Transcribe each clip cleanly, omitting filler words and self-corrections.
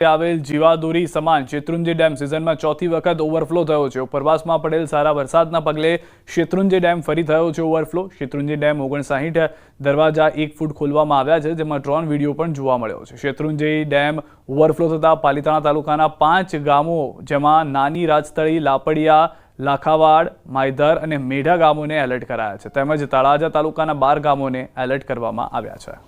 આવેલ જીવાદોરી સમાન શેત્રુંજી ડેમ સિઝનમાં ચોથી વખત ઓવરફ્લો થયો છે। ઉપરવાસમાં પડેલ સારા વરસાદના પગલે શેત્રુંજી ડેમ ફરી થયો છે ઓવરફ્લો। શેત્રુંજી ડેમ 59 દરવાજા 1 ફૂટ ખોલવામાં આવ્યા છે, જેમાં ડ્રોન વિડીયો પણ જોવા મળ્યો છે। શેત્રુંજી ડેમ ઓવરફ્લો થતાં પાલીતાણા તાલુકાના 5 ગામો જેમાં નાની રાજતળી, લાપડિયા, લાખાવાડ, માયધર અને મેઢા ગામોને એલર્ટ કરાયા છે, તેમજ તળાજા તાલુકાના 12 ગામોને એલર્ટ કરવામાં આવ્યા છે।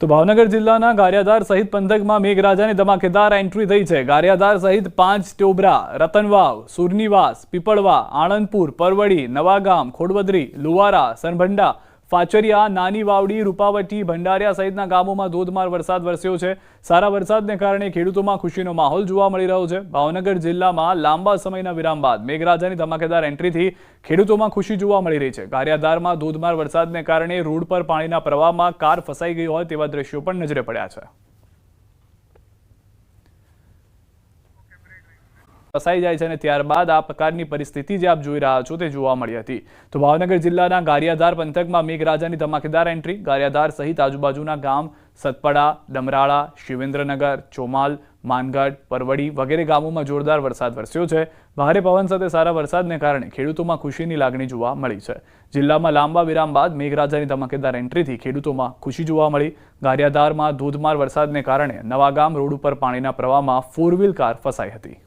તો ભાવનગર જિલ્લાના ગારિયાધાર સહિત પંથકમાં મેઘરાજાની ધમાકેદાર એન્ટ્રી થઈ છે। ગારિયાધાર સહિત 5 ટોબરા, રતનવાવ, સુરનીવાસ, પીપળવા, આણંદપુર, પરવડી, નવાગામ, ખોડવદરી, લુવારા, સરભંડા, ફાચરિયા, નાની વાવડી, રૂપાવટી, ભંડારિયા સહિતના ગામોમાં ધોધમાર વરસાદ વરસ્યો છે। સારા વરસાદને કારણે ખેડૂતોમાં ખુશીનો માહોલ જોવા મળી રહ્યો છે। ભાવનગર જિલ્લામાં લાંબા સમયના વિરામ બાદ મેઘરાજાની ધમાકેદાર એન્ટ્રીથી ખેડૂતોમાં ખુશી જોવા મળી રહી છે। ગારિયાધારમાં ધોધમાર વરસાદને કારણે રોડ પર પાણીના પ્રવાહમાં કાર ફસાઈ ગઈ હોય તેવા દ્રશ્યો પણ નજરે પડ્યા છે। ફસાઈ જાય છે અને ત્યારબાદ આ પ્રકારની પરિસ્થિતિ જે આપ જોઈ રહ્યા છો તે જોવા મળી હતી। તો ભાવનગર જિલ્લાના ગારિયાધાર પંથકમાં મેઘરાજાની ધમાકેદાર એન્ટ્રી। ગારિયાધાર સહિત આજુબાજુના ગામ સતપડા, ડમરાળા, શિવેન્દ્રનગર, ચોમાલ, માનગઢ, પરવડી વગેરે ગામોમાં જોરદાર વરસાદ વરસ્યો છે। ભારે પવન સાથે સારા વરસાદને કારણે ખેડૂતોમાં ખુશીની લાગણી જોવા મળી છે। જિલ્લામાં લાંબા વિરામ બાદ મેઘરાજાની ધમાકેદાર એન્ટ્રીથી ખેડૂતોમાં ખુશી જોવા મળી। ગારિયાધારમાં ધોધમાર વરસાદને કારણે નવાગામ રોડ ઉપર પાણીના પ્રવાહમાં 4 વ્હીલ કાર ફસાઈ હતી।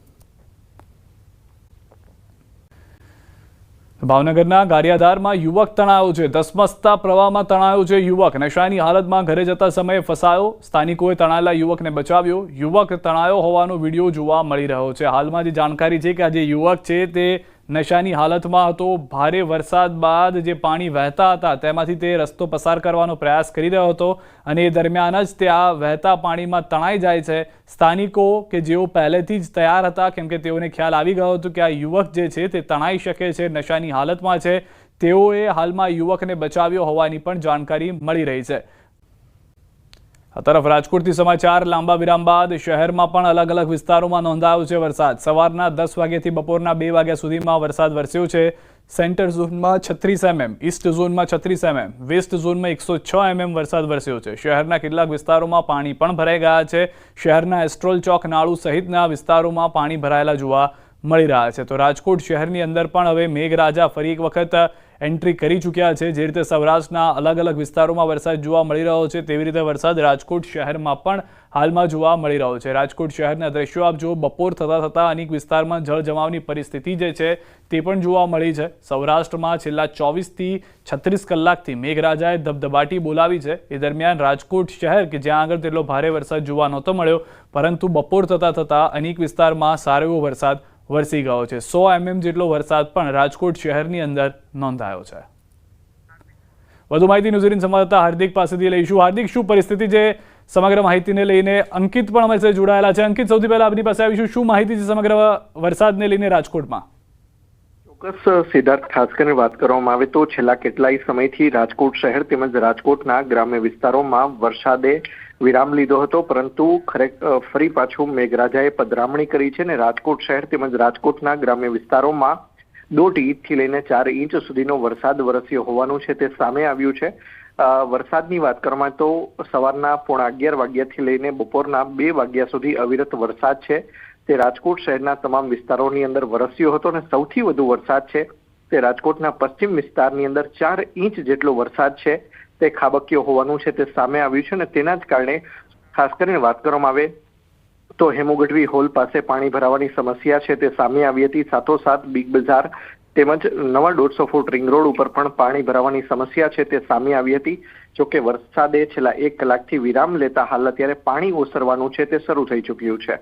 ભાવનગરના ગારિયાધારમાં યુવક તણાયો છે। ધસમસતા પ્રવાહમાં તણાયો છે યુવક। નશાની હાલતમાં ઘરે જતા સમયે ફસાયો। સ્થાનિકોએ તણાયેલા યુવકને બચાવ્યો। યુવક તણાયો હોવાનો વિડીયો જોવા મળી રહ્યો છે। હાલમાં જે જાણકારી છે કે આ જે યુવક છે તે નશાની હાલતમાં હતો। ભારે વરસાદ બાદ જે પાણી વહેતા હતા તેમાંથી તે રસ્તો પસાર કરવાનો પ્રયાસ કરી રહ્યો હતો અને એ દરમિયાન જ તે આ વહેતા પાણીમાં તણાઈ જાય છે। સ્થાનિકો કે જેઓ પહેલેથી જ તૈયાર હતા, કેમ કે તેઓને ખ્યાલ આવી ગયો હતો કે આ યુવક જે છે તે તણાઈ શકે છે, નશાની હાલતમાં છે, તેઓએ હાલમાં યુવકને બચાવ્યો હોવાની પણ જાણકારી મળી રહી છે। આ તરફ રાજકોટથી સમાચાર। લાંબા વિરામ બાદ શહેરમાં પણ અલગ અલગ વિસ્તારોમાં નોંધાયો છે વરસાદ। સવારના 10 વાગ્યાથી બપોરના 2 વાગ્યા સુધીમાં વરસાદ વરસ્યો છે। સેન્ટર ઝોનમાં 36 mm, ઈસ્ટ ઝોનમાં 36 mm, વેસ્ટ ઝોનમાં 106 mm વરસાદ વરસ્યો છે। શહેરના કેટલાક વિસ્તારોમાં પાણી પણ ભરાઈ ગયા છે। શહેરના એસ્ટ્રોલ ચોક, નાળુ સહિતના વિસ્તારોમાં પાણી ભરાયેલા જોવા મળી રહ્યા છે। તો રાજકોટ શહેરની અંદર પણ હવે મેઘરાજા ફરી એક વખત એન્ટ્રી કરી ચૂક્યા છે। જે રીતે સૌરાષ્ટ્રના અલગ અલગ વિસ્તારોમાં વરસાદ જોવા મળી રહ્યો છે તેવી રીતે વરસાદ રાજકોટ શહેરમાં પણ હાલમાં જોવા મળી રહ્યો છે। રાજકોટ શહેરના દ્રશ્યો આપ જો બપોર થતાં અનેક વિસ્તારમાં જળજમાવની પરિસ્થિતિ જે છે તે પણ જોવા મળી છે। સૌરાષ્ટ્રમાં છેલ્લા 24 થી 36 કલાકથી મેઘરાજાએ ધબધબાટી બોલાવી છે। એ દરમિયાન રાજકોટ શહેર કે જ્યાં આગળ તેટલો ભારે વરસાદ જોવા નહોતો મળ્યો, પરંતુ બપોર થતાં અનેક વિસ્તારમાં સારો એવો વરસાદ વરસી ગયો છે। 100 mm જેટલો વરસાદ પણ રાજકોટ શહેરની અંદર નોંધાયો છે। વધુ માહિતી ન્યૂઝ18 સંવાદદાતા હાર્દિક પાસેથી લઈશું। હાર્દિક, શું પરિસ્થિતિ છે સમગ્ર માહિતીને લઈને? અંકિત પણ અમારી સાથે જોડાયેલા છે। અંકિત, સૌથી પહેલા આપની પાસે આવીશું, શું માહિતી છે સમગ્ર વરસાદને લઈને રાજકોટમાં? ચોક્કસ સિદ્ધાર્થ, ખાસ કરીને વાત કરવામાં આવે તો છેલ્લા કેટલાય સમયથી રાજકોટ શહેર તેમજ રાજકોટના ગ્રામ્ય વિસ્તારોમાં વરસાદે વિરામ લીધો હતો, પરંતુ ફરી પાછું મેઘરાજાએ પધરામણી કરી છે અને રાજકોટ શહેર તેમજ રાજકોટના ગ્રામ્ય વિસ્તારોમાં 1.5 ઇંચથી લઈને 4 ઇંચ સુધીનો વરસાદ વરસ્યો હોવાનું છે તે સામે આવ્યું છે। વરસાદની વાત કરવામાં તો સવારના 11:15 વાગ્યાથી લઈને બપોરના 2 વાગ્યા સુધી અવિરત વરસાદ છે તે રાજકોટ શહેરના તમામ વિસ્તારોની અંદર વરસ્યો હતો અને સૌથી વધુ વરસાદ છે તે રાજકોટના પશ્ચિમ વિસ્તારની અંદર 4 ઇંચ જેટલો વરસાદ છે તે ખાબક્યો હોવાનું છે તે સામે આવ્યું છે અને તેના જ કારણે ખાસ કરીને વાત કરવામાં આવે તો હેમુગઢવી હોલ પાસે પાણી ભરાવાની સમસ્યા છે તે સામે આવી હતી। સાથોસાથ બિગ બજાર તેમજ નવા 150 ફૂટ રિંગ રોડ ઉપર પણ પાણી ભરાવાની સમસ્યા છે તે સામે આવી હતી। જોકે વરસાદે છેલ્લા 1 કલાકથી વિરામ લેતા હાલ અત્યારે પાણી ઓસરવાનું છે તે શરૂ થઈ ચૂક્યું છે।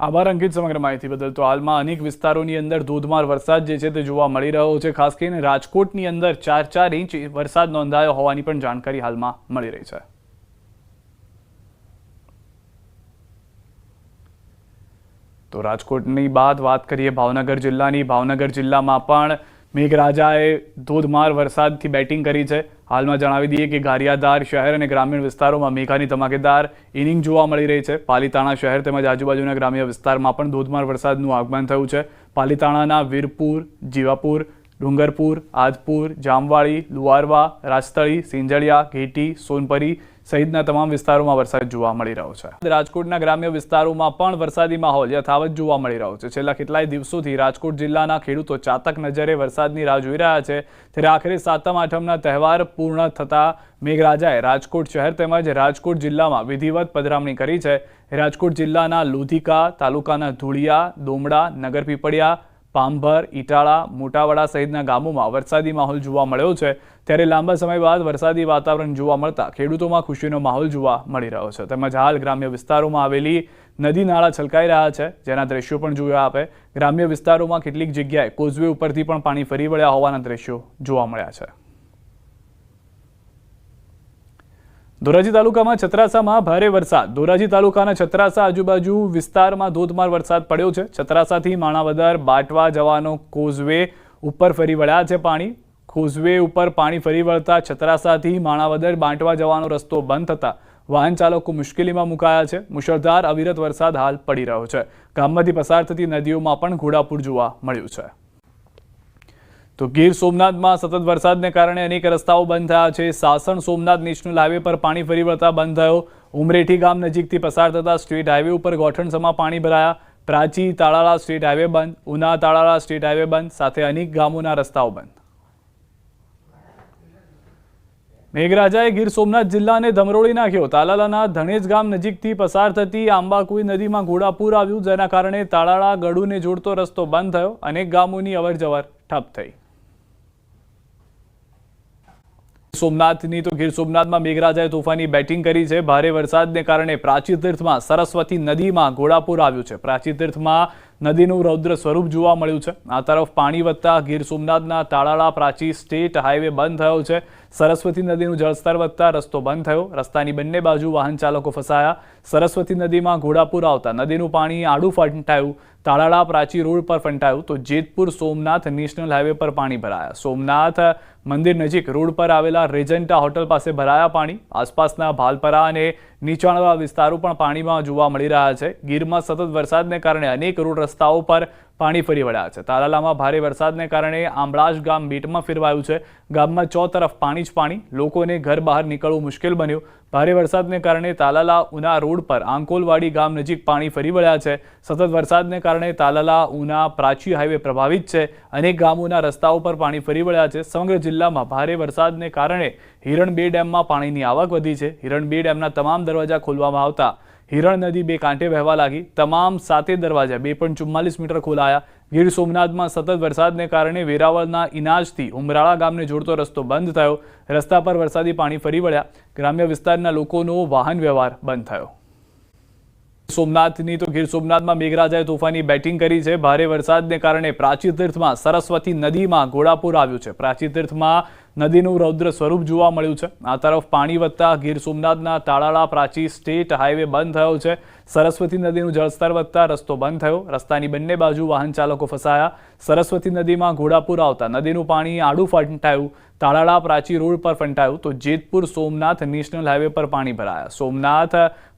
આભાર અંકિત સમગ્ર માહિતી બદલ। તો હાલમાં અનેક વિસ્તારોની અંદર ધોધમાર વરસાદ જે છે તે જોવા મળી રહ્યો છે। ખાસ કરીને રાજકોટની અંદર 4 ઇંચ વરસાદ નોંધાયો હોવાની પણ જાણકારી હાલમાં મળી રહી છે। તો રાજકોટની બાદ વાત કરીએ ભાવનગર જિલ્લાની। ભાવનગર જિલ્લામાં પણ મેઘરાજાએ ધોધમાર વરસાદથી બેટિંગ કરી છે। હાલમાં જણાવી દઈએ કે ગારિયાધાર શહેર અને ગ્રામીણ વિસ્તારોમાં મેઘાની ધમાકેદાર ઇનિંગ જોવા મળી રહી છે। પાલીતાણા શહેર તેમજ આજુબાજુના ગ્રામ્ય વિસ્તારમાં પણ ધોધમાર વરસાદનું આગમન થયું છે। પાલીતાણાના વીરપુર, જીવાપુર, ડુંગરપુર, આદપુર, જામવાળી, લુવારવા, રાજતળી, સિંજળિયા, ઘેટી, સોનપરી સહિતના તમામ વિસ્તારોમાં વરસાદ જોવા મળી રહ્યો છે। રાજકોટના ગ્રામ્ય વિસ્તારોમાં પણ વરસાદી માહોલ યથાવત જોવા મળી રહ્યો છે। છેલ્લા કેટલાય દિવસોથી રાજકોટ જિલ્લાના ખેડૂતો ચાતક નજરે વરસાદની રાહ જોઈ રહ્યા છે। ત્યારે આખરે સાતમ આઠમના તહેવાર પૂર્ણ થતા મેઘરાજાએ રાજકોટ શહેર તેમજ રાજકોટ જિલ્લામાં વિધિવત પધરામણી કરી છે। રાજકોટ જિલ્લાના લોધિકા તાલુકાના ધુળિયા, દોમડા, નગરપીપળિયા, પાંભર, ઇટાળા, મોટાવાડા સહિતના ગામોમાં વરસાદી માહોલ જોવા મળ્યો છે। ત્યારે લાંબા સમય બાદ વરસાદી વાતાવરણ જોવા મળતા ખેડૂતોમાં ખુશીનો માહોલ જોવા મળી રહ્યો છે। તેમજ હાલ ગ્રામ્ય વિસ્તારોમાં આવેલી નદી નાળા છલકાઈ રહ્યા છે, જેના દ્રશ્યો પણ જોયા આપે। ગ્રામ્ય વિસ્તારોમાં કેટલીક જગ્યાએ કોઝવે ઉપરથી પણ પાણી ફરી વળ્યા હોવાના દ્રશ્યો જોવા મળ્યા છે। ધોરાજી તાલુકામાં છત્રાસામાં ભારે વરસાદ। ધોરાજી તાલુકાના છત્રાસા આજુબાજુ વિસ્તારમાં ધોધમાર વરસાદ પડ્યો છે। છત્રાસાથી માણાવદર બાટવા જવાનો કોઝવે ઉપર ફરી વળ્યા છે પાણી। કોઝવે ઉપર પાણી ફરી વળતા છત્રાસાથી માણાવદર બાટવા જવાનો રસ્તો બંધ થતા વાહન ચાલકો મુશ્કેલીમાં મુકાયા છે। મુશળધાર અવિરત વરસાદ હાલ પડી રહ્યો છે। ગામમાંથી પસાર થતી નદીઓમાં પણ ઘોડાપૂર જોવા મળ્યું છે। તો ગીર સોમનાથમાં સતત વરસાદને કારણે અનેક રસ્તાઓ બંધ થયા છે। સાસણ સોમનાથ નેશનલ હાઈવે પર પાણી ફરી વળતા બંધ થયો। ઉમરેઠી ગામ નજીકથી પસાર થતા સ્ટેટ હાઈવે ઉપર ગોઠણસમાં પાણી ભરાયા। પ્રાચી તાળાળા સ્ટેટ હાઈવે બંધ, ઉના તાળાળા સ્ટેટ હાઈવે બંધ, સાથે અનેક ગામોના રસ્તાઓ બંધ। મેઘરાજાએ ગીર સોમનાથ જિલ્લાને ધમરોળી નાખ્યો। તાલાલાના ધણેજ ગામ નજીકથી પસાર થતી આંબાકુઈ નદીમાં ઘોડાપૂર આવ્યું, જેના કારણે તાળાળા ગઢુને જોડતો રસ્તો બંધ થયો। અનેક ગામોની અવરજવર ઠપ થઈ। સોમનાથની તો ગીર સોમનાથમાં મેઘરાજાએ તોફાની બેટિંગ કરી છે। ભારે વરસાદને કારણે પ્રાચી તીર્થમાં સરસ્વતી નદીમાં ઘોડાપૂર આવ્યું છે। પ્રાચી તીર્થમાં નદીનું રૌદ્ર સ્વરૂપ જોવા મળ્યું છે। આ તરફ પાણી વધતા ગીર સોમનાથના તાળાળા પ્રાચી સ્ટેટ હાઈવે બંધ થયો છે। સરસ્વતી નદીનું જળસ્તર વધતા રસ્તો બંધ થયો। રસ્તાની બંને બાજુ વાહન ચાલકો ફસાયા। સરસ્વતી નદીમાં ઘોડાપૂર આવતા નદીનું પાણી આડું ફંટાયું। તાળાળા પ્રાચી રોડ પર ફંટાયું તો જેતપુર સોમનાથ નેશનલ હાઈવે પર પાણી ભરાયા। સોમનાથ મંદિર નજીક રોડ પર આવેલા રેજન્ટા હોટલ પાસે ભરાયા પાણી। આસપાસના ભાલપરા અને નીચાણવાળા વિસ્તારો પણ પાણીમાં જોવા મળી રહ્યા છે। ગીરમાં સતત વરસાદને કારણે અનેક રોડ રસ્તાઓ પર પાણી ફરી વળ્યા છે। તાલાલામાં ભારે વરસાદને કારણે આંબળાશ ગામ બેટમાં ફેરવાયું છે। ગામમાં ચોતરફ પાણી જ પાણી, લોકોને ઘર બહાર નીકળવું મુશ્કેલ બન્યું। ભારે વરસાદને કારણે તાલાલા ઉના રોડ પર આંકોલવાડી ગામ નજીક પાણી ફરી વળ્યા છે। સતત વરસાદને કારણે તાલાલા ઉના પ્રાચી હાઈવે પ્રભાવિત છે। અનેક ગામોના રસ્તાઓ પર પાણી ફરી વળ્યા છે। સમગ્ર જિલ્લામાં ભારે વરસાદને કારણે હિરણ બે ડેમમાં પાણીની આવક વધી છે। હિરણ બે ડેમના તમામ દરવાજા ખોલવામાં આવતા હિરણ નદી બે કાંઠે વહેવા લાગી। તમામ 7 દરવાજા 2.44 મીટર ખોલાયા। ગીર સોમનાથમાં સતત વરસાદને કારણે વેરાવળના ઇનાજથી ઉમરાળા ગામને જોડતો રસ્તો બંધ થયો। રસ્તા પર વરસાદી પાણી ફરી વળ્યા। ગ્રામ્ય વિસ્તારના લોકોનો વાહન વ્યવહાર બંધ થયો। સોમનાથની તો ગીર સોમનાથમાં મેઘરાજાએ તોફાની બેટિંગ કરી છે। ભારે વરસાદને કારણે પ્રાચી તીર્થમાં સરસ્વતી નદીમાં ઘોડાપૂર આવ્યું છે। પ્રાચી તીર્થમાં નદીનું રૌદ્ર સ્વરૂપ જોવા મળ્યું છે। આ તરફ પાણી વધતા ગીર સોમનાથના તાળાળા પ્રાચી સ્ટેટ હાઈવે બંધ થયો છે। સરસ્વતી નદીનું જળસ્તર વધતા રસ્તો બંધ થયો। રસ્તાની બંને બાજુ વાહન ચાલકો ફસાયા। સરસ્વતી નદીમાં ઘોડાપૂર આવતા નદીનું પાણી આડું ફંટાયું। તાળાળા પ્રાચી રોડ પર ફંટાયું તો જેતપુર સોમનાથ નેશનલ હાઈવે પર પાણી ભરાયા। સોમનાથ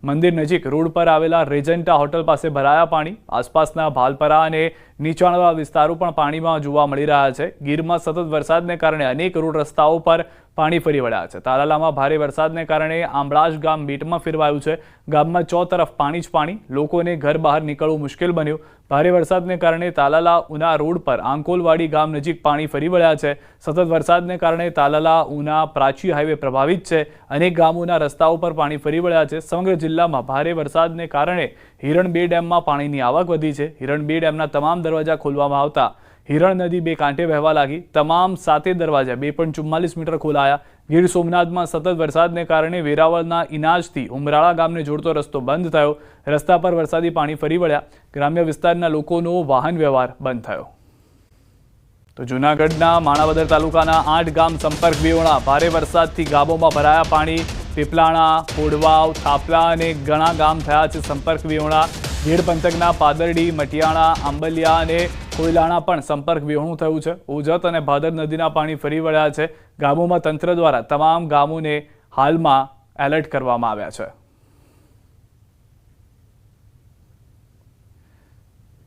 મંદિર નજીક રોડ પર આવેલા રેજન્ટા હોટલ પાસે ભરાયા પાણી। આસપાસના ભાલપરા અને નીચાણવાળા વિસ્તારો પણ પાણીમાં જોવા મળી રહ્યા છે। ગીરમાં સતત વરસાદને કારણે અનેક રોડ રસ્તાઓ પર પાણી ફરી વળ્યા છે। તાલાલામાં ભારે વરસાદને કારણે આંબળાશ ગામ બેટમાં ફેરવાયું છે। ગામમાં ચોતરફ પાણી જ પાણી, લોકોને ઘર બહાર નીકળવું મુશ્કેલ બન્યું। ભારે વરસાદને કારણે તાલાલા ઉના રોડ પર આંકોલવાડી ગામ નજીક પાણી ફરી વળ્યા છે। સતત વરસાદને કારણે તાલાલા ઉના પ્રાચી હાઈવે પ્રભાવિત છે। અનેક ગામોના રસ્તાઓ પર પાણી ફરી વળ્યા છે। સમગ્ર જિલ્લામાં ભારે વરસાદને કારણે હિરણ બે ડેમમાં પાણીની આવક વધી છે। હિરણ બે ડેમના તમામ દરવાજા ખોલવામાં આવતા હિરણ નદી બે કાંઠે વહેવા લાગી। તમામ 7 દરવાજા 2.44 મીટર ખોલાયા। ગીર સોમનાથમાં સતત વરસાદને કારણે વેરાવળના ઇનાજથી ઉમરાળા ગામને જોડતો રસ્તો બંધ થયો। રસ્તા પર વરસાદી પાણી ફરી વળ્યા। ગ્રામ્ય વિસ્તારના લોકોનો વાહન વ્યવહાર બંધ થયો। તો જૂનાગઢના માણાવદર તાલુકાના 8 ગામ સંપર્ક વિહોણા। ભારે વરસાદથી ગામોમાં ભરાયા પાણી। પીપલાણા, કોડવાવ, થાપલા અને ઘણા ગામ થયા છે સંપર્ક વિહોણા। ભીડ પંથકના પાદરડી, મટિયાણા, આંબલિયા અને કોયલાણા પણ સંપર્ક વિહોણું થયું છે। ઓજત અને ભાદર નદીના પાણી ફરી વળ્યા છે। ગામોમાં તંત્ર દ્વારા તમામ ગામોને હાલમાં એલર્ટ કરવામાં આવ્યા છે।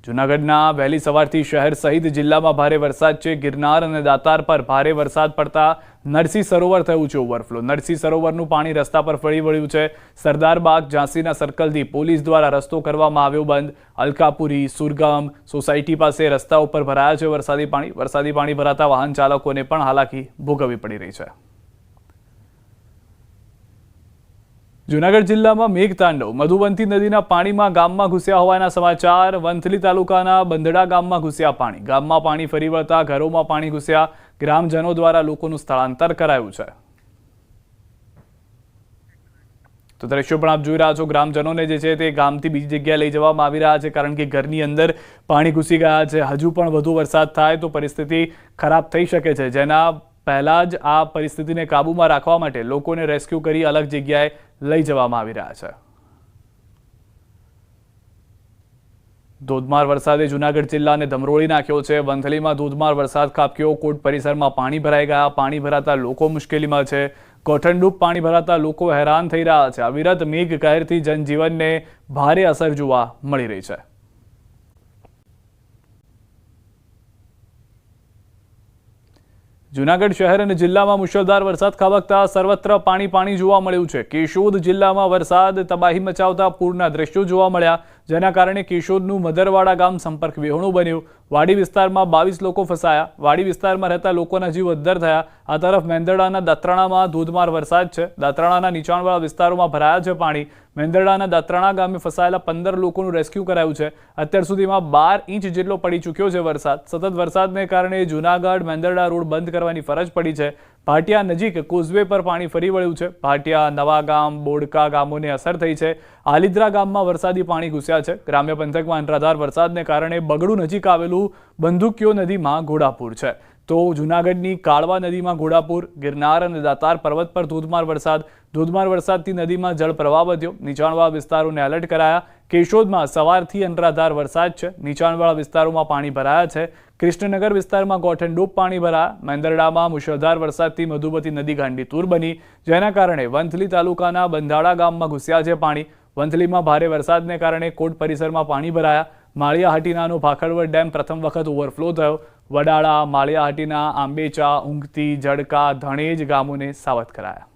જૂનાગઢના વહેલી સવારથી શહેર સહિત જિલ્લામાં ભારે વરસાદ છે. ગિરનાર અને દાતાર પર ભારે વરસાદ પડતા નરસિંહ સરોવર થયું છે ઓવરફ્લો. નરસિંહ સરોવરનું પાણી રસ્તા પર ફરી વળ્યું છે. સરદારબાગ ઝાંસીના સર્કલથી પોલીસ દ્વારા રસ્તો કરવામાં આવ્યો બંધ. અલકાપુરી, સુરગામ સોસાયટી પાસે રસ્તા ઉપર ભરાયા છે વરસાદી પાણી ભરાતા વાહન ચાલકોને પણ હાલાકી ભોગવવી પડી રહી છે. જૂનાગઢ જિલ્લામાં મેઘતાંડવ. મધુબંતી નદીના પાણીમાં ગામમાં ઘૂસ્યા હોવાના સમાચાર. વંથલી તાલુકાના બંધડા ગામમાં ઘૂસ્યા પાણી. ગામમાં પાણી ફરી વળતા ઘરોમાં પાણી ઘૂસ્યા. ગ્રામજનો દ્વારા લોકોનું સ્થળાંતર કરાયું છે. તો દ્રશ્યો પણ આપ જોઈ રહ્યા છો. ગ્રામજનોને જે છે તે ગામથી બીજી જગ્યાએ લઈ જવામાં આવી રહ્યા છે, કારણ કે ઘરની અંદર પાણી ઘૂસી ગયા છે. હજુ પણ વધુ વરસાદ થાય તો પરિસ્થિતિ ખરાબ થઈ શકે છે, જેના પહેલા જ આ પરિસ્થિતિને કાબૂમાં રાખવા માટે લોકોને રેસ્ક્યુ કરી અલગ જગ્યાએ લઈ જવામાં આવી રહ્યા છે. ધોધમાર વરસાદે જૂનાગઢ જિલ્લાને ધમરોળી નાખ્યો છે. વંથલીમાં ધોધમાર વરસાદ ખાબક્યો. કોર્ટ પરિસરમાં પાણી ભરાઈ ગયા. પાણી ભરાતા લોકો મુશ્કેલીમાં છે. ગોઠણડૂબ પાણી ભરાતા લોકો હેરાન થઈ રહ્યા છે. અવિરત મેઘ કહેરથી જનજીવનને ભારે અસર જોવા મળી રહી છે. જૂનાગઢ શહેર અને જિલ્લામાં મુશળધાર વરસાદ ખાબકતા સર્વત્ર પાણી જોવા મળ્યું છે. કેશોદ જિલ્લામાં વરસાદ તબાહી મચાવતા પૂરના દ્રશ્યો જોવા મળ્યા, જેના કારણે કેશોદનું મધરવાડા ગામ સંપર્ક વિહોણું બન્યું. વાડી વિસ્તારમાં 22 લોકો ફસાયા. વાડી વિસ્તારમાં રહેતા લોકોના જીવ અદ્ધર થયા. આ તરફ મેંદરડાના દાત્રાણામાં ધોધમાર વરસાદ છે. દાત્રાણાના નીચાણવાળા વિસ્તારોમાં ભરાયા છે પાણી. મેંદરડાના દાત્રાણા ગામે ફસાયેલા 15 લોકોનું રેસ્ક્યુ કરાયું છે. અત્યાર સુધીમાં 12 ઇંચ જેટલો પડી ચૂક્યો છે વરસાદ. સતત વરસાદને કારણે જૂનાગઢ મેંદરડા રોડ બંધ કરવાની ફરજ પડી છે. ભાટિયા નજીક કોઝવે પર પાણી ફરી વળ્યું છે. ભાટિયા, નવાગામ, બોડકા ગામોને અસર થઈ છે. આલિદ્રા ગામમાં વરસાદી પાણી ઘૂસ્યા છે. ગ્રામ્ય પંથકમાં અનરાધાર વરસાદને કારણે બગડુ નજીક આવેલું બંદૂકીઓ નદીમાં ઘોડાપૂર છે. તો જૂનાગઢની કાળવા નદીમાં ઘોડાપૂર. ગિરનાર અને દાતાર પર્વત પર ધોધમાર વરસાદથી નદીમાં જળપ્રવાહ વધ્યો. નીચાણવાળા વિસ્તારોને એલર્ટ કરાયા. કેશોદમાં સવારથી અનરાધાર વરસાદ છે. નીચાણવાળા વિસ્તારોમાં પાણી ભરાયા છે. કૃષ્ણનગર વિસ્તારમાં ગોઠણડૂબ પાણી ભરાયા. મેંદરડામાં મુશળધાર વરસાદથી મધુબતી નદી ગાંડીતુર બની, જેના કારણે વંથલી તાલુકાના બંધાડા ગામમાં ઘૂસ્યા છે પાણી. વંથલીમાં ભારે વરસાદને કારણે કોર્ટ પરિસરમાં પાણી ભરાયા. માળિયાહાટીનાનો ભાખરવડ ડેમ પ્રથમ વખત ઓવરફ્લો થયો. વડાળા, માળિયાહાટીના, આંબેચા, ઊંઘતી, જડકા, ધણેજ ગામોને સાવધ કરાયા.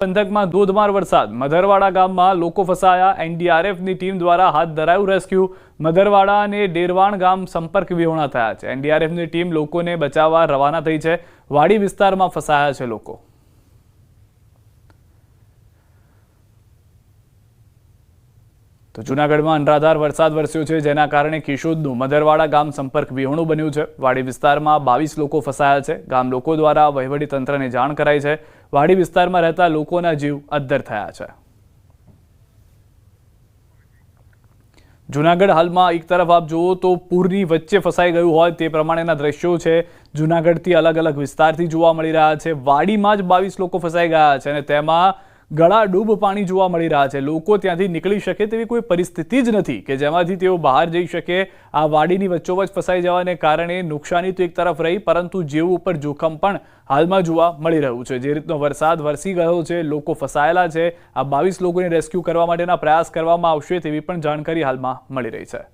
પંથકમાં ધોધમાર વરસાદ. મધરવાડા ગામમાં લોકો ફસાયા. એનડીઆરએફની ટીમ દ્વારા હાથ ધરાયું રેસ્ક્યુ. મધરવાડા અને ડેરવાણ ગામ સંપર્ક વિહોણા થયા છે. એનડીઆરએફની ટીમ લોકોને બચાવવા રવાના થઈ છે. વાડી વિસ્તારમાં ફસાયા છે લોકો. તો જૂનાગઢમાં અનરાધાર વરસાદ વરસ્યો છે, જેના કારણે કેશોદનું મધરવાડા ગામ સંપર્ક વિહોણું બન્યું છે. વાડી વિસ્તારમાં 22 લોકો ફસાયા છે. ગામ લોકો દ્વારા વહીવટી તંત્રને જાણ કરાઈ છે. વાડી વિસ્તારમાં રહેતા લોકોના જીવ અદ્ધર થયા છે. જૂનાગઢ હાલમાં એક તરફ આપ જુઓ તો પૂરની વચ્ચે ફસાઈ ગયું હોય તે પ્રમાણેના દ્રશ્યો છે. જૂનાગઢથી અલગ અલગ વિસ્તારથી જોવા મળી રહ્યા છે. વાડીમાં જ 22 લોકો ફસાઈ ગયા છે અને તેમાં ગળા ડૂબ પાણી જોવા મળી રહ્યા છે. લોકો ત્યાંથી નીકળી શકે તેવી કોઈ પરિસ્થિતિ જ નથી કે જેમાંથી તેઓ બહાર જઈ શકે. આ વાડીની વચ્ચોવચ્ચ ફસાઈ જવાને કારણે નુકસાની તો એક તરફ રહી, પરંતુ જીવ ઉપર જોખમ પણ હાલમાં જોવા મળી રહ્યું છે. જે રીતનો વરસાદ વરસી ગયો છે, લોકો ફસાયેલા છે. આ 22 લોકોને રેસ્ક્યુ કરવા માટેના પ્રયાસ કરવામાં આવશે તેવી પણ જાણકારી હાલમાં મળી રહી છે.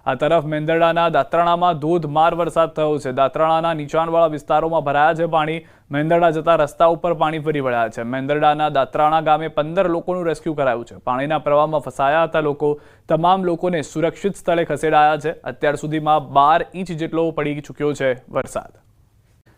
આ તરફ મેંદરડાના દાત્રાણામાં ધોધમાર વરસાદ થયો છે. દાત્રાણાના નીચાણવાળા વિસ્તારોમાં ભરાયા છે પાણી. મેંદરડા જતા રસ્તા ઉપર પાણી ફરી વળ્યા છે. મેંદરડાના દાત્રાણા ગામે 15 લોકોનું રેસ્ક્યુ કરાયું છે. પાણીના પ્રવાહમાં ફસાયા હતા લોકો. તમામ લોકોને સુરક્ષિત સ્થળે ખસેડાયા છે. અત્યાર સુધીમાં 12 ઇંચ જેટલો પડી ચૂક્યો છે વરસાદ.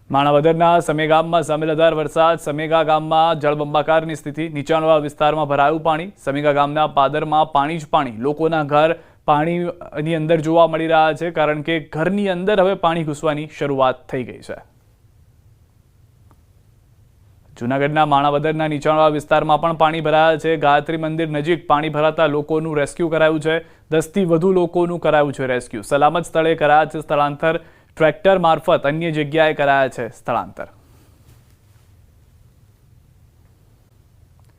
માણાવદરના સમેગામમાં સામેલધાર વરસાદ. સમેગા ગામમાં જળબંબાકારની સ્થિતિ. નીચાણવાળા વિસ્તારમાં ભરાયું પાણી. સમેગા ગામના પાદરમાં પાણી જ પાણી. લોકોના ઘર પાણીની અંદર જોવા મળી રહ્યા છે, કારણ કે ઘરની અંદર હવે પાણી ઘૂસવાની શરૂઆત થઈ ગઈ છે. જૂનાગઢના માણાવદરના નીચાણવાળા વિસ્તારમાં પણ પાણી ભરાયા છે. ગાયત્રી મંદિર નજીક પાણી ભરાતા લોકોનું રેસ્ક્યુ કરાયું છે. 10 થી વધુ લોકોનું કરાયું છે રેસ્ક્યુ. સલામત સ્થળે કરાયા છે સ્થળાંતર. ટ્રેક્ટર મારફત અન્ય જગ્યાએ કરાયા છે સ્થળાંતર.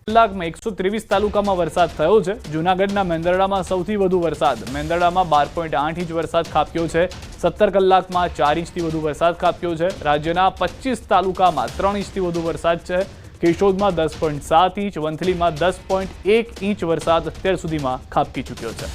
કલાકમાં 123 તાલુકામાં વરસાદ થયો છે. જૂનાગઢના મેંદરડામાં સૌથી વધુ વરસાદ. મેંદરડામાં 12.8 ઇંચ વરસાદ ખાબક્યો છે. 17 કલાકમાં 4 ઇંચથી વધુ વરસાદ ખાબક્યો છે. રાજ્યના 25 તાલુકામાં 3 ઇંચથી વધુ વરસાદ છે. કેશોદમાં 10.7 ઇંચ, વંથલીમાં 10.1 ઇંચ વરસાદ અત્યાર સુધીમાં ખાબકી ચૂક્યો છે.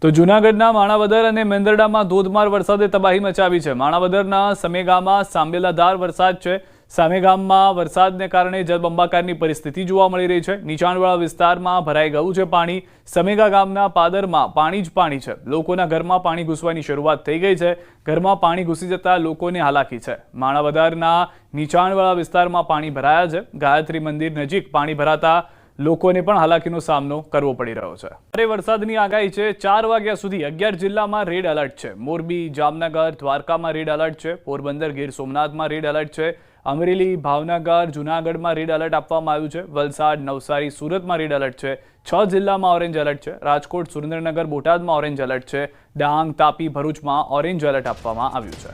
તો જૂનાગઢના માણાવદર અને મેંદરડામાં ધોધમાર વરસાદે તબાહી મચાવી છે. માણાવદરના સમેગામાં સાંબેલાધાર વરસાદ છે. સામેગામમાં વરસાદને કારણે જળબંબાકારની પરિસ્થિતિ જોવા મળી રહી છે. નીચાણવાળા વિસ્તારમાં ભરાઈ ગયું છે પાણી. સમેગા ગામના પાદરમાં પાણી જ પાણી છે. લોકોના ઘરમાં પાણી ઘૂસવાની શરૂઆત થઈ ગઈ છે. ઘરમાં પાણી ઘૂસી જતા લોકોને હાલાકી છે. માણાવદરના નીચાણવાળા વિસ્તારમાં પાણી ભરાયા છે. ગાયત્રી મંદિર નજીક પાણી ભરાતા લોકોને પણ હાલાકીનો સામનો કરવો પડી રહ્યો છે. ભારે વરસાદની આગાહી છે. 4 વાગ્યા સુધી 11 જિલ્લામાં રેડ એલર્ટ છે. મોરબી, જામનગર, દ્વારકામાં રેડ એલર્ટ છે. પોરબંદર, ગીર સોમનાથમાં રેડ એલર્ટ છે. અમરેલી, ભાવનગર, જૂનાગઢમાં રેડ એલર્ટ આપવામાં આવ્યું છે. વલસાડ, નવસારી, સુરતમાં રેડ એલર્ટ છે. 6 જિલ્લામાં ઓરેન્જ એલર્ટ છે. રાજકોટ, સુરેન્દ્રનગર, બોટાદમાં ઓરેન્જ એલર્ટ છે. ડાંગ, તાપી, ભરૂચમાં ઓરેન્જ એલર્ટ આપવામાં આવ્યું છે.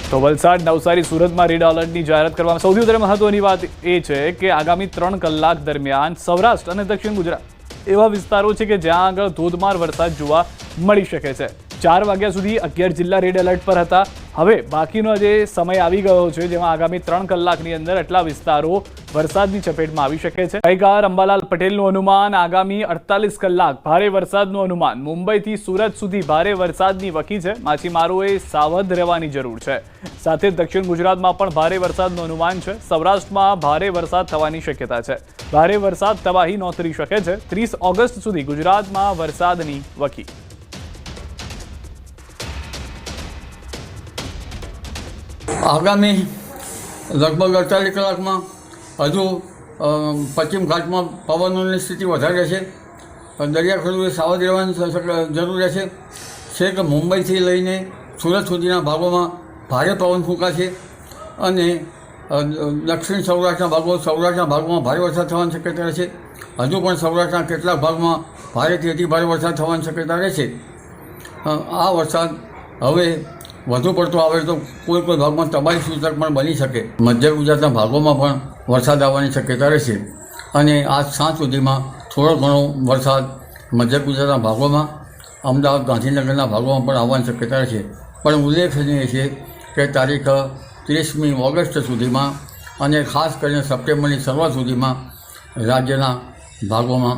તો વલસાડ, નવસારી, સુરતમાં રેડ એલર્ટની જાહેરાત કરવામાં. સૌથી વધારે મહત્વની વાત એ છે કે આગામી 3 કલાક દરમિયાન સૌરાષ્ટ્ર અને દક્ષિણ ગુજરાત એવા વિસ્તારો છે કે જ્યાં આગળ ધોધમાર વરસાદ જોવા મળી શકે છે. 4 વાગ્યા સુધી 11 જિલ્લા રેડ એલર્ટ પર હતા. હવે બાકીનો જે સમય આવી ગયો છે જેમાં આગામી 3 કલાકની અંદર એટલા વિસ્તારો વરસાદની ચપેટમાં આવી શકે છે. ગાયકાર અંબાલાલ પટેલનું અનુમાન આગામી 48 કલાક ભારે વરસાદનું અનુમાન. મુંબઈથી સુરત સુધી ભારે વરસાદની વકી છે. માછીમારોએ સાવધ રહેવાની જરૂર છે. સાથે દક્ષિણ ગુજરાતમાં પણ ભારે વરસાદનું અનુમાન છે. સૌરાષ્ટ્રમાં ભારે વરસાદ થવાની શક્યતા છે. ભારે વરસાદ તબાહી નોંધી શકે છે. 30 ઓગસ્ટ સુધી ગુજરાતમાં વરસાદની વકી. આગામી લગભગ 48 કલાકમાં હજુ પશ્ચિમ ઘાટમાં પવનોની સ્થિતિ વધારે રહેશે. દરિયાખેડૂએ સાવધ રહેવાની જરૂર રહેશે. છેક મુંબઈથી લઈને સુરત સુધીના ભાગોમાં ભારે પવન ફૂંકાશે અને દક્ષિણ સૌરાષ્ટ્રના ભાગોમાં ભારે વરસાદ થવાની શક્યતા રહેશે. હજુ પણ સૌરાષ્ટ્રના કેટલાક ભાગમાં ભારેથી અતિ ભારે વરસાદ થવાની શક્યતા રહેશે. આ વરસાદ હવે વધુ પડતો આવે તો કોઈ ભાગમાં તબાહી સૂચક પણ બની શકે. મધ્ય ગુજરાતના ભાગોમાં પણ વરસાદ આવવાની શક્યતા રહેશે અને આજ સાંજ સુધીમાં થોડો ઘણો વરસાદ મધ્ય ગુજરાતના ભાગોમાં, અમદાવાદ, ગાંધીનગરના ભાગોમાં પણ આવવાની શક્યતા રહેશે. પણ ઉલ્લેખનીય છે કે તારીખ 30મી ઓગસ્ટ સુધીમાં અને ખાસ કરીને સપ્ટેમ્બરની શરૂઆત સુધીમાં રાજ્યના ભાગોમાં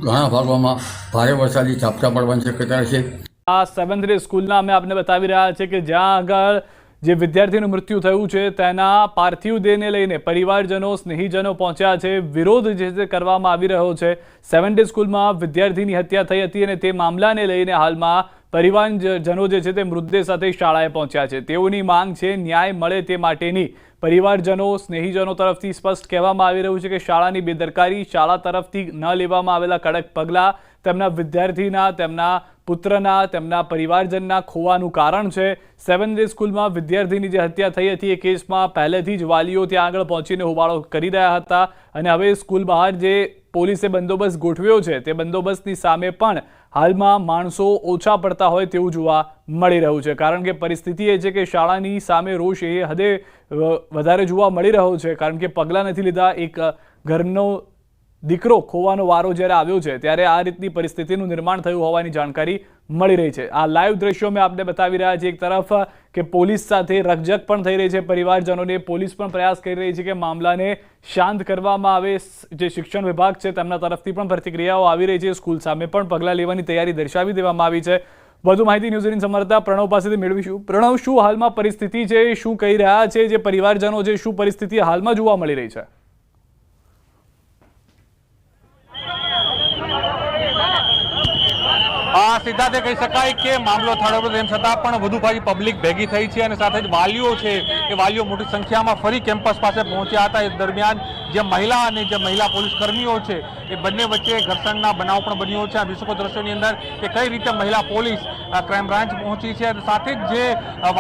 ઘણા ભાગોમાં ભારે વરસાદી ઝાપટા પડવાની શક્યતા રહેશે. આ 7th ડે સ્કૂલના અમે આપને બતાવી રહ્યા છે કે જ્યાં આગળ જે વિદ્યાર્થીનું મૃત્યુ થયું છે તેના પાર્થિવ દેહને લઈને પરિવારજનો, સ્નેહીજનો પહોંચ્યા છે. વિરોધ જે છે કરવામાં આવી રહ્યો છે. 7th ડે સ્કૂલમાં વિદ્યાર્થીની હત્યા થઈ હતી અને તે મામલાને લઈને હાલમાં પરિવારજનો જે છે તે મૃતદેહ સાથે શાળાએ પહોંચ્યા છે. તેઓની માંગ છે ન્યાય મળે તે માટેની. પરિવારજનો, સ્નેહીજનો તરફથી સ્પષ્ટ કહેવામાં આવી રહ્યું છે કે શાળાની બેદરકારી, શાળા તરફથી ન લેવામાં આવેલા કડક પગલાં તેમના વિદ્યાર્થીના, તેમના પુત્રના, તેમના પરિવારજનના ખોવાનું કારણ છે. 7th ડે સ્કૂલમાં વિદ્યાર્થીની જે હત્યા થઈ હતી એ કેસમાં પહેલેથી જ વાલીઓ ત્યાં આગળ પહોંચીને હોબાળો કરી રહ્યા હતા અને હવે સ્કૂલ બહાર જે પોલીસે બંદોબસ્ત ગોઠવ્યો છે તે બંદોબસ્તની સામે પણ હાલમાં માણસો ઓછા પડતા હોય તેવું જોવા મળી રહ્યું છે. કારણ કે પરિસ્થિતિ એ છે કે શાળાની સામે રોષ એ હદે વધારે જોવા મળી રહ્યો છે. કારણ કે પગલાં નથી લીધા. એક ઘરનો દીકરો ખોવાનો વારો જ્યારે આવ્યો છે ત્યારે આ રીતની પરિસ્થિતિનું નિર્માણ થયું હોવાની જાણકારી મળી રહી છે. આ લાઈવ દ્રશ્યો મેં આપને બતાવી રહ્યા છે. એક તરફ કે પોલીસ સાથે રકઝક પણ થઈ રહી છે પરિવારજનોને. પોલીસ પણ પ્રયાસ કરી રહી છે કે મામલાને શાંત કરવામાં આવે. જે શિક્ષણ વિભાગ છે તેમના તરફથી પણ પ્રતિક્રિયાઓ આવી રહી છે. સ્કૂલ સામે પણ પગલાં લેવાની તૈયારી દર્શાવી દેવામાં આવી છે. વધુ માહિતી ન્યૂઝ 18 સંવાદદાતા પ્રણવ પાસેથી મેળવીશું. પ્રણવ, શું હાલમાં પરિસ્થિતિ છે? શું કહી રહ્યા છે જે પરિવારજનો છે? શું પરિસ્થિતિ હાલમાં જોવા મળી રહી છે? સીધા તે કહી શકાય કે મામલો થાળો તેમ છતાં પણ વધુ ભારી પબ્લિક ભેગી થઈ છે અને સાથે જ વાલીઓ છે એ વાલીઓ મોટી સંખ્યામાં ફરી કેમ્પસ પાસે પહોંચ્યા હતા. એ દરમિયાન જે મહિલા અને જે મહિલા પોલીસ કર્મીઓ છે એ બંને વચ્ચે ઘર્ષણના બનાવ પણ બન્યો છે. આ વિશ્વ દ્રશ્યોની અંદર કે કઈ રીતે મહિલા પોલીસ ક્રાઇમ બ્રાન્ચ પહોંચી છે અને સાથે જ જે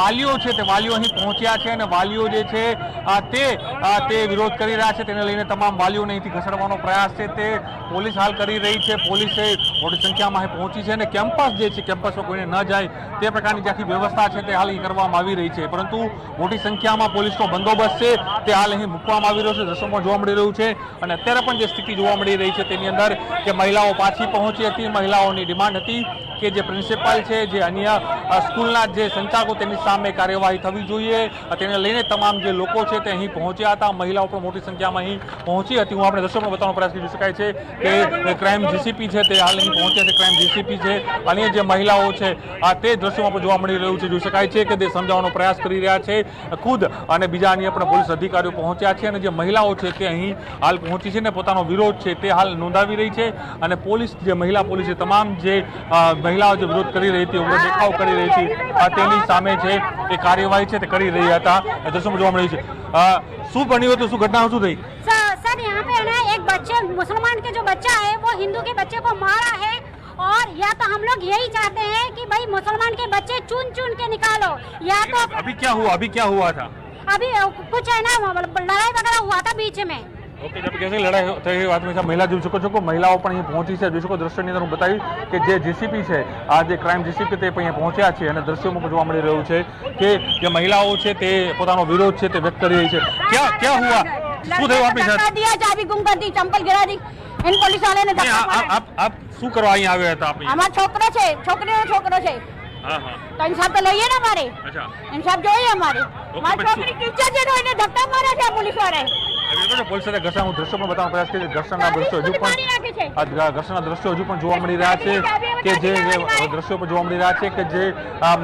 વાલીઓ છે તે વાલીઓ અહીં પહોંચ્યા છે અને વાલીઓ જે છે તે વિરોધ કરી રહ્યા છે. તેને લઈને તમામ વાલીઓને અહીંથી ખસેડવાનો પ્રયાસ છે તે પોલીસ હાલ કરી રહી છે. પોલીસે મોટી સંખ્યામાં અહીં પહોંચી છે અને કેમ્પસ જે છે કેમ્પસમાં કોઈને ન જાય તે પ્રકારની જે આખી વ્યવસ્થા છે તે હાલ અહીં કરવામાં આવી રહી છે. પરંતુ મોટી સંખ્યામાં પોલીસનો બંદોબસ્ત છે તે હાલ અહીં મૂકવામાં આવી રહ્યો છે. દ્રશ્યોમાં જોવા મળી રહ્યું છે અને અત્યારે પણ જે સ્થિતિ જોવા મળી રહી છે છે તેની અંદર કે મહિલાઓ પાછી પહોંચી હતી, મહિલાઓની ડિમાન્ડ હતી કે જે પ્રિન્સિપાલ છે, જે અન્ય સ્કૂલના જે સંચાલકો તેની સામે કાર્યવાહી થવી જોઈએ, તેને લઈને તમામ જે લોકો છે તે અહીં પહોંચ્યા હતા. મહિલાઓ પણ મોટી સંખ્યામાં અહીં પહોંચી હતી. હું આપણે દ્રશ્યો પણ બતાવવાનો પ્રયાસ કરી શકાય છે કે ક્રાઇમ જીસીપી છે તે હાલ અહીં પહોંચ્યા છે. ક્રાઇમ જીસીપી છે અન્ય જે મહિલાઓ છે તે દ્રશ્યોમાં પણ જોવા મળી રહ્યું છે. જોઈ શકાય છે કે તે સમજાવવાનો પ્રયાસ કરી રહ્યા છે ખુદ, અને બીજા અન્ય પણ પોલીસ અધિકારીઓ પહોંચ્યા છે, અને જે મહિલાઓ છે તે અહીં હાલ પહોંચી છે ને પોતાનો વિરોધ છે તે હાલ નોંધાવી રહી છે. અને પોલીસ, જે મહિલા પોલીસ છે, તમામ જે મહિલાઓ જે વિરોધ કરી રહી હતી, ઉગ્ર દેખાવ કરી રહી હતી, તેની સામે છે એ કાર્યવાહી છે તે કરી રહ્યા હતા. દ્રશ્યોમાં જોવા મળી છે. શું બન્યું હતું, શું ઘટના શું થઈ? सर यहाँ पे है ना एक बच्चे मुसलमान के जो बच्चा है वो हिंदू के बच्चे को मारा है, और या तो हम लोग यही चाहते हैं कि भाई मुसलमान के बच्चे चुन चुन के निकालो, या तो अभी क्या हुआ था? अभी कुछ है ना लड़ाई वगैरह हुआ था बीच में. ओके, जब कैसे लड़ाई થઈ વાત में મહિલા જોઈ શકો છો કે મહિલાઓ પણ અહીં પહોંચી છે. જોઈ શકો દ્રશ્યની અંદર હું બતાવી કે જે જીસીપી છે, આ જે ક્રાઇમ જીસીપી તે અહીંયા પહોંચ્યા છે, અને દ્રશ્યોમાં પણ જોવા મળી રહ્યું છે કે જે મહિલાઓ છે તે પોતાનો વિરોધ છે તે વ્યક્ત કરી રહી છે. क्या हुआ, શું થયું આપની સાથે? दिया, चाबी गुम कर दी, चंपल गिरा दी, इन पुलिस वाले ने धक्का मारा. આપ શું કરવા અહીં આવ્યા હતા? આપ हमारा छोकरो છે, છોકરીનો છોકરો છે, હા હા, તો ઇન્સાફ તો લઈએ ને અમારે. અચ્છા, ઇન્સાફ જોઈએ અમારે. મારી પછી છોકરી ટીચર છે તો એને ધક્કા મારે છે પોલીસ વાળાએ. પોલીસ સાથે ઘર્ષણ, હું દ્રશ્યો પણ બતાવવાનો પ્રયાસ કરી. ઘર્ષણના દ્રશ્યો હજુ પણ ઘર્ષણના દ્રશ્યો હજુ પણ જોવા મળી રહ્યા છે કે જે દ્રશ્યો પણ જોવા મળી રહ્યા છે કે જે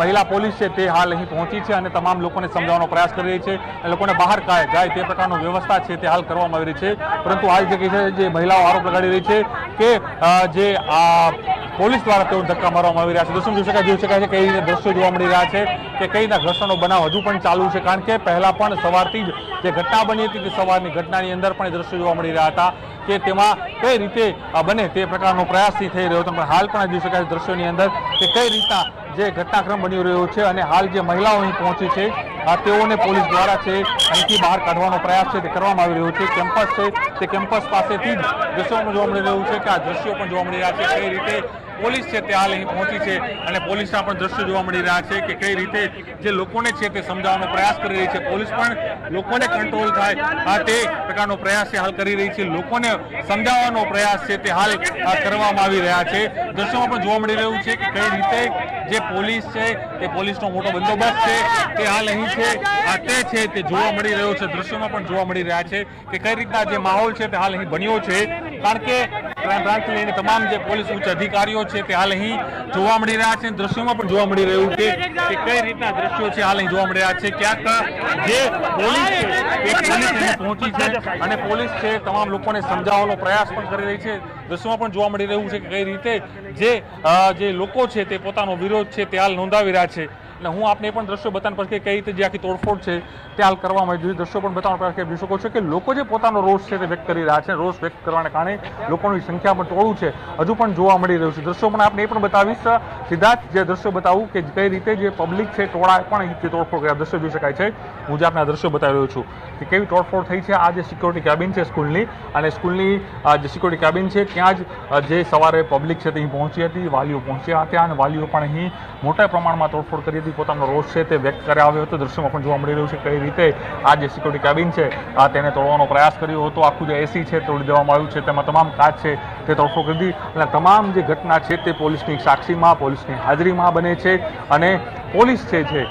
મહિલા પોલીસ છે તે હાલ અહીં પહોંચી છે અને તમામ લોકોને સમજાવવાનો પ્રયાસ કરી રહી છે, અને લોકોને બહાર જાય તે પ્રકારની વ્યવસ્થા છે તે હાલ કરવામાં આવી રહી છે. પરંતુ હાલ જે કહે છે, જે મહિલાઓ આરોપ લગાડી રહી છે કે જે પોલીસ દ્વારા તેઓ ધક્કા મારવામાં આવી રહ્યા છે. દર્શન જોઈ શકાય છે કઈ રીતે દ્રશ્યો જોવા મળી રહ્યા છે કે કઈ રીતના ઘર્ષણનો બનાવ હજુ પણ ચાલુ છે, કારણ કે પહેલા પણ સવારથી જ જે ઘટના બની હતી તે સવારની ઘટનાની અંદર પણ એ દ્રશ્યો જોવા મળી રહ્યા હતા કે તેમાં કઈ રીતે બને તે પ્રકારનો પ્રયાસ થઈ રહ્યો હતો. પણ હાલ પણ જોઈ શકાય છે દ્રશ્યોની અંદર કે કઈ રીતના જે ઘટનાક્રમ બની રહ્યો છે, અને હાલ જે મહિલાઓ અહીં પહોંચી છે તેઓને પોલીસ દ્વારા છે અહીંથી બહાર કાઢવાનો પ્રયાસ છે તે કરવામાં આવી રહ્યો છે. કેમ્પસ છે તે કેમ્પસ પાસેથી જ દ્રશ્યોમાં જોવા મળી રહ્યું છે કે આ દ્રશ્યો પણ જોવા મળી રહ્યા છે કઈ રીતે પોલીસ છે તે હાલ અહીં પહોંચી છે, અને પોલીસના પણ દ્રશ્યો જોવા મળી રહ્યા છે કે કઈ રીતે જે લોકોને છે તે સમજાવવાનો પ્રયાસ કરી રહી છે. પોલીસ પણ લોકોને કંટ્રોલ થાય તે પ્રકારનો પ્રયાસ હાલ કરી રહી છે. લોકોને સમજાવવાનો પ્રયાસ છે તે હાલ કરવામાં આવી રહ્યા છે. દ્રશ્યોમાં પણ જોવા મળી રહ્યું છે કે કઈ રીતે જે પોલીસ છે તે પોલીસનો મોટો બંદોબસ્ત છે તે હાલ અહીં છે તે જોવા મળી રહ્યો છે. દ્રશ્યોમાં પણ જોવા મળી રહ્યા છે કે કઈ રીતના જે માહોલ છે તે હાલ અહીં બન્યો છે, કારણ કે ક્રાઇમ બ્રાન્ચથી લઈને તમામ જે પોલીસ ઉચ્ચ અધિકારીઓ છે તે હાલ અહીં જોવા મળી રહ્યા છે. દ્રશ્યોમાં પણ જોવા મળી રહ્યું છે કે કઈ રીતના દ્રશ્યો છે હાલ અહીં જોવા મળી રહ્યા છે. ક્યાંક જે પોલીસ છે તે પોલીસ અહીં પહોંચી છે, અને પોલીસ છે તમામ લોકોને સમજાવવાનો પ્રયાસ પણ કરી રહી છે. દ્રશ્યોમાં પણ જોવા મળી રહ્યું છે કે કઈ રીતે જે લોકો છે તે પોતાનો વિરોધ છે તે હાલ નોંધાવી રહ્યા છે. અને હું આપને પણ દ્રશ્યો બતાવવાનો પ્રયાસ કઈ રીતે જે આખી તોડફોડ છે તે હાલ કરવામાં આવી છે. દ્રશ્યો પણ બતાવવાનો પ્રયાસ કરી શકો છો કે લોકો જે પોતાનો રોષ છે તે વ્યક્ત કરી રહ્યા છે. રોષ વ્યક્ત કરવાને કારણે લોકોની સંખ્યા પણ ટોળું છે હજુ પણ જોવા મળી રહ્યું છે. દ્રશ્યો પણ આપને એ પણ બતાવીશ, સીધા જ જે દ્રશ્યો બતાવું કે કઈ રીતે જે પબ્લિક છે ટોળા પણ અહીંથી તોડફોડ કર્યા દ્રશ્યો જોઈ શકાય છે. હું જે આપને આ દ્રશ્યો બતાવી રહ્યો છું કે કેવી તોડફોડ થઈ છે. આ જે સિક્યોરિટી કેબિન છે સ્કૂલની, અને સ્કૂલની જે સિક્યોરિટી કેબિન છે ત્યાં જ જે સવારે પબ્લિક છે તે અહીં પહોંચી હતી, વાલીઓ પહોંચ્યા હતા, અને વાલીઓ પણ અહીં મોટા પ્રમાણમાં તોડફોડ કરી હતી, પોતાનો રોષ છે તે વ્યક્ત કરી આવ્યો હતો. દ્રશ્યોમાં પણ જોવા મળી રહ્યું છે કઈ રીતે આ જે સિક્યોરિટી કેબિન છે તેને તોડવાનો પ્રયાસ કર્યો હતો. આખું જે એસી છે તોડી દેવામાં આવ્યું છે, તેમાં તમામ કાચ છે તે તોડફોડ કરી દીધી, અને તમામ જે ઘટના છે તે પોલીસની સાક્ષીમાં, પોલીસની હાજરીમાં બને છે, અને પોલીસ છે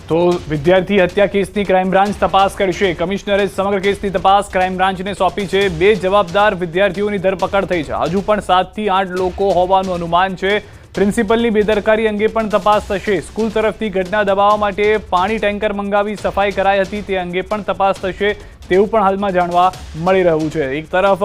તો વિદ્યાર્થી હત્યા કેસની ક્રાઇમ બ્રાન્ચ તપાસ કરશે. કમિશનરે સમગ્ર કેસની તપાસ ક્રાઇમ બ્રાન્ચને સોંપી છે. 2 જવાબદાર વિદ્યાર્થીઓની ધરપકડ થઈ છે. હજુ પણ 7 થી 8 લોકો હોવાનું અનુમાન છે. પ્રિન્સિપલની બેદરકારી અંગે પણ તપાસ થશે. સ્કૂલ તરફથી ઘટના દબાવવા માટે પાણી ટેન્કર મંગાવી સફાઈ કરાઈ હતી, તે અંગે પણ તપાસ થશે તેવું પણ હાલમાં જાણવા મળી રહ્યું છે. એક તરફ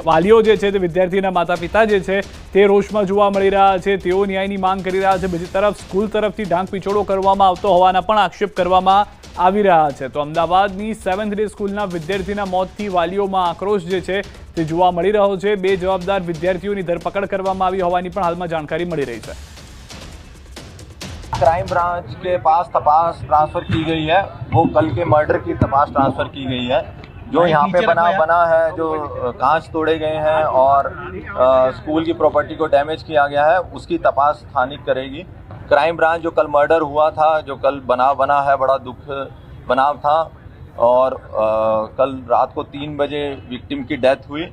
વાલીઓ જે છે તે વિદ્યાર્થીના માતા પિતા જે છે તે રોષમાં જોવા મળી રહ્યા છે, તેઓ ન્યાયની માંગ કરી રહ્યા છે. બીજી તરફ સ્કૂલ તરફથી ઢાંક પીછોડો કરવામાં આવતો હોવાના પણ આક્ષેપ કરવામાં આવી રહ્યા છે. તો અમદાવાદની 7th ડે સ્કૂલના વિદ્યાર્થીના મોતથી વાલીઓમાં આક્રોશ જે છે તે જોવા મળી રહ્યો છે. 2 જવાબદાર વિદ્યાર્થીઓની ધરપકડ કરવામાં આવી હોવાની પણ હાલમાં જાણકારી મળી રહી છે. क्राइम ब्रांच के पास तपास ट्रांसफर की गई है, वो कल के मर्डर की तपास ट्रांसफर की गई है. जो यहाँ पे बना है, जो कांच तोड़े गए हैं और स्कूल की प्रॉपर्टी को डैमेज किया गया है, उसकी तपास स्थानिक करेगी. क्राइम ब्रांच जो कल मर्डर हुआ था, जो कल बनाव बना है, बड़ा दुख बनाव था, और कल रात को 3 बजे विक्टिम की डेथ हुई।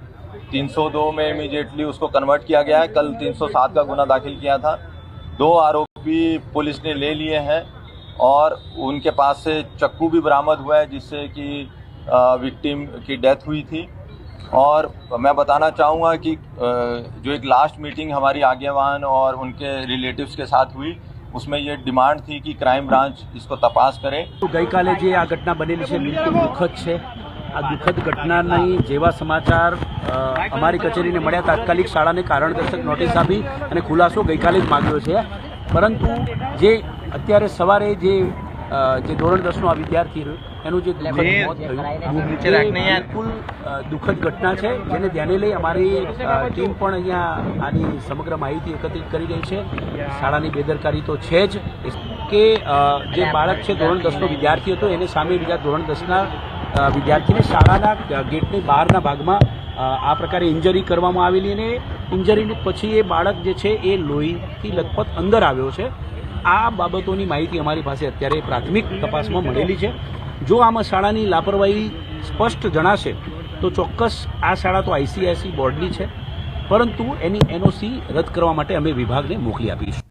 302 में इमीडिएटली उसको कन्वर्ट किया गया है। कल 307 का गुना दाखिल किया था। 2 आरोपी पुलिस ने ले लिए हैं और उनके पास से चाकू भी बरामद हुआ है जिससे कि विक्टिम की डेथ हुई थी। और मैं बताना चाहूँगा कि जो एक लास्ट मीटिंग हमारी आगेवान और उनके रिलेटिव्स के साथ हुई उसमें ये डिमांड थी कि क्राइम ब्रांच इसको तपास करे। ગઈકાલે જે આ ઘટના બનેલી છે બિલકુલ દુઃખદ છે। આ દુઃખદ ઘટનાની જેવા સમાચાર અમારી કચેરીને મળ્યા તાત્કાલિક શાળાને કારણદર્શક નોટિસ આપી અને ખુલાસો ગઈકાલે જ માગ્યો છે। પરંતુ જે અત્યારે સવારે જે ધોરણ 10નો આ વિદ્યાર્થી એનું જે દુઃખદ મોત થયું એ બિલકુલ દુઃખદ ઘટના છે, જેને ધ્યાને લઈ અમારી ટીમ પણ અહીંયા આની સમગ્ર માહિતી એકત્રિત કરી રહી છે। શાળાની બેદરકારી તો છે જ કે જે બાળક છે ધોરણ 10નો વિદ્યાર્થી હતો એને સામે બીજા ધોરણ 10ના વિદ્યાર્થીને શાળાના ગેટની બહારના ભાગમાં આ પ્રકારે ઇન્જરી કરવામાં આવેલી અને ઇન્જરીને પછી એ બાળક જે છે એ લોહીથી લથપથ અંદર આવ્યો છે। આ બાબતોની માહિતી અમારી પાસે અત્યારે પ્રાથમિક તપાસમાં મળેલી છે। જો આમાં શાળાની લાપરવાહી સ્પષ્ટ જણાશે તો ચોક્કસ આ શાળા તો ICSE બોર્ડની છે, પરંતુ એની NOC રદ કરવા માટે અમે વિભાગને મોકલી આપીશું।